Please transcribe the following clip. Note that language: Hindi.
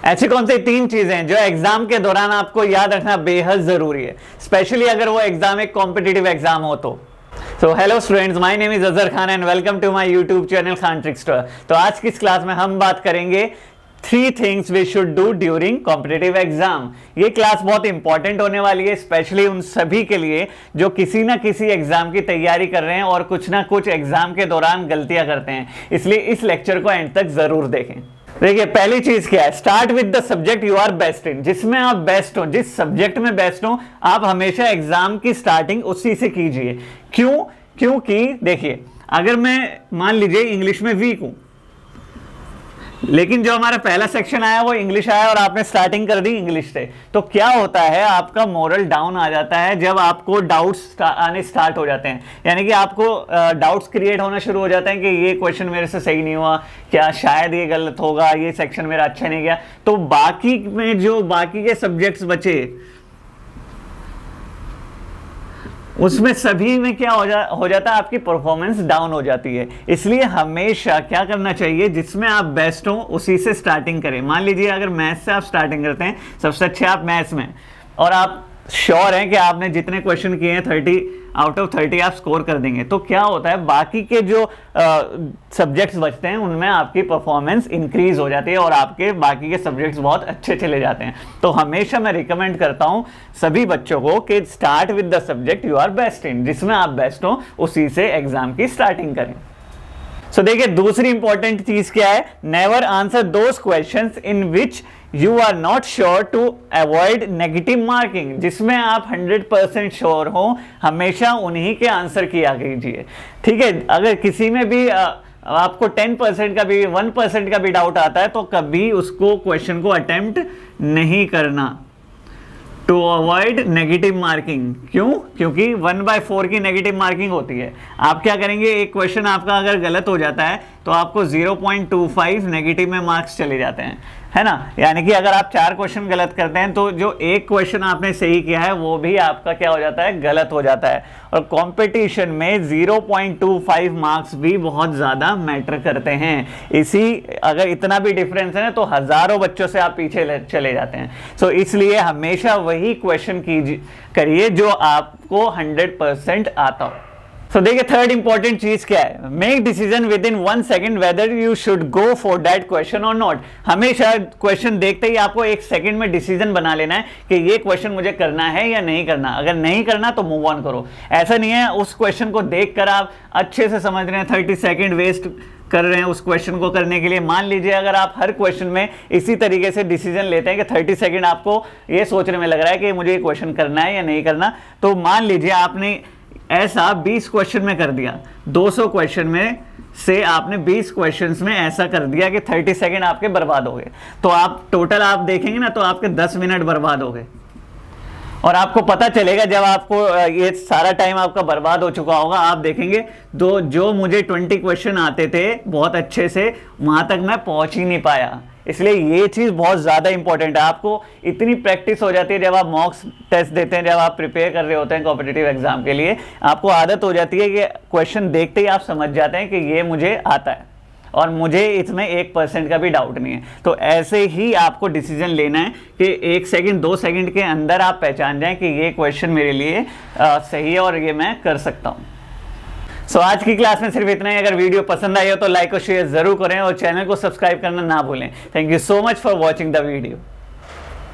ऐसी कौन सी 3 चीजें हैं जो एग्जाम के दौरान आपको याद रखना बेहद जरूरी है, स्पेशली अगर वो एग्जाम एक कॉम्पिटिटिव एग्जाम हो तो। So hello students, my name is Azhar Khan and welcome to my YouTube channel Khan trickster. तो आज की इस क्लास में हम बात करेंगे 3 things we should do during competitive exam. ये क्लास बहुत इंपॉर्टेंट होने वाली है, स्पेशली उन सभी के लिए जो किसी ना किसी एग्जाम की तैयारी कर रहे हैं और कुछ ना कुछ एग्जाम के दौरान गलतियां करते हैं। इसलिए इस लेक्चर को एंड तक जरूर देखें। देखिए, पहली चीज क्या है, start with the subject you are best in. जिसमें आप बेस्ट हो, जिस सब्जेक्ट में बेस्ट हो, आप हमेशा एग्जाम की स्टार्टिंग उसी से कीजिए। क्यों? क्योंकि देखिए, अगर मैं मान लीजिए इंग्लिश में वीक हूं, लेकिन जो हमारा पहला सेक्शन आया वो इंग्लिश आया और आपने स्टार्टिंग कर दी इंग्लिश से, तो क्या होता है, आपका मोरल डाउन आ जाता है जब आपको डाउट्स आने स्टार्ट हो जाते हैं। यानी कि आपको डाउट्स क्रिएट होना शुरू हो जाते हैं कि ये क्वेश्चन मेरे से सही नहीं हुआ, क्या शायद ये गलत होगा, ये सेक्शन मेरा अच्छा नहीं गया। तो बाकी में जो बाकी के सब्जेक्ट्स बचे उसमें सभी में क्या हो जाता है, आपकी परफॉर्मेंस डाउन हो जाती है। इसलिए हमेशा क्या करना चाहिए, जिसमें आप बेस्ट हो उसी से स्टार्टिंग करें। मान लीजिए अगर मैथ्स से आप स्टार्टिंग करते हैं, सबसे अच्छे आप मैथ्स में, और आप श्योर हैं कि आपने जितने क्वेश्चन किए हैं 30 आउट ऑफ 30 आप स्कोर कर देंगे, तो क्या होता है, बाकी के जो सब्जेक्ट्स बचते हैं उनमें आपकी परफॉर्मेंस इंक्रीज हो जाती है और आपके बाकी के सब्जेक्ट्स बहुत अच्छे चले जाते हैं। तो हमेशा मैं रिकमेंड करता हूं सभी बच्चों को कि start with the subject you are best in. जिसमें आप बेस्ट हो उसी से एग्जाम की स्टार्टिंग करें। सो देखिए, दूसरी इंपॉर्टेंट चीज क्या है, never answer those questions in which you are not sure to avoid negative marking. जिसमें आप 100% श्योर हो, हमेशा उन्हीं के आंसर किया कीजिए। ठीक है, अगर किसी में भी आपको 10% का भी 1% का भी डाउट आता है तो कभी उसको क्वेश्चन को अटेम्प्ट नहीं करना, टू अवॉइड नेगेटिव मार्किंग। क्यों? क्योंकि 1/4 की नेगेटिव मार्किंग होती है। आप क्या करेंगे, एक क्वेश्चन आपका अगर गलत हो जाता है तो आपको 0.25 नेगेटिव में मार्क्स चले जाते हैं, है ना। यानी कि अगर आप 4 क्वेश्चन गलत करते हैं तो जो एक क्वेश्चन आपने सही किया है वो भी आपका क्या हो जाता है, गलत हो जाता है। और कंपटीशन में 0.25 मार्क्स भी बहुत ज्यादा मैटर करते हैं। अगर इतना भी डिफरेंस है ना, तो हजारों बच्चों से आप पीछे चले जाते हैं। सो इसलिए हमेशा वही क्वेश्चन करिए जो आपको 100% आता हो। तो देखिए, थर्ड इंपॉर्टेंट चीज क्या है, make decision with in 1 second whether you should go for that question और नॉट। हमेशा क्वेश्चन देखते ही आपको 1 सेकेंड में डिसीजन बना लेना है कि ये क्वेश्चन मुझे करना है या नहीं करना। अगर नहीं करना तो मूव ऑन करो। ऐसा नहीं है उस क्वेश्चन को देखकर आप अच्छे से समझ रहे हैं, 30 सेकेंड वेस्ट कर रहे हैं उस क्वेश्चन को करने के लिए। मान लीजिए अगर आप हर क्वेश्चन में इसी तरीके से डिसीजन लेते हैं कि 30 सेकेंड आपको ये सोचने में लग रहा है कि मुझे ये क्वेश्चन करना है या नहीं करना, तो मान लीजिए आपने ऐसा 20 क्वेश्चन में कर दिया, 200 क्वेश्चन में से आपने 20 क्वेश्चंस में ऐसा कर दिया कि 30 सेकेंड आपके बर्बाद हो गए। तो आप टोटल आप देखेंगे ना, तो आपके 10 मिनट बर्बाद हो गए। और आपको पता चलेगा जब आपको ये सारा टाइम आपका बर्बाद हो चुका होगा, आप देखेंगे जो मुझे 20 क्वेश्चन आते थे बहुत अच्छे से, वहां तक मैं पहुंच ही नहीं पाया। इसलिए ये चीज बहुत ज्यादा इंपॉर्टेंट है। आपको इतनी प्रैक्टिस हो जाती है जब आप मॉक टेस्ट देते हैं, जब आप प्रिपेयर कर रहे होते हैं कॉम्पिटिटिव एग्जाम के लिए, आपको आदत हो जाती है कि क्वेश्चन देखते ही आप समझ जाते हैं कि ये मुझे आता है और मुझे इसमें 1% का भी डाउट नहीं है। तो ऐसे ही आपको डिसीजन लेना है कि 1 सेकंड 2 सेकंड के अंदर आप पहचान जाएं कि ये क्वेश्चन मेरे लिए सही है और ये मैं कर सकता हूं। सो आज की क्लास में सिर्फ इतना ही। अगर वीडियो पसंद आई हो तो लाइक और शेयर जरूर करें और चैनल को सब्सक्राइब करना ना भूलें। Thank you so much for watching the video.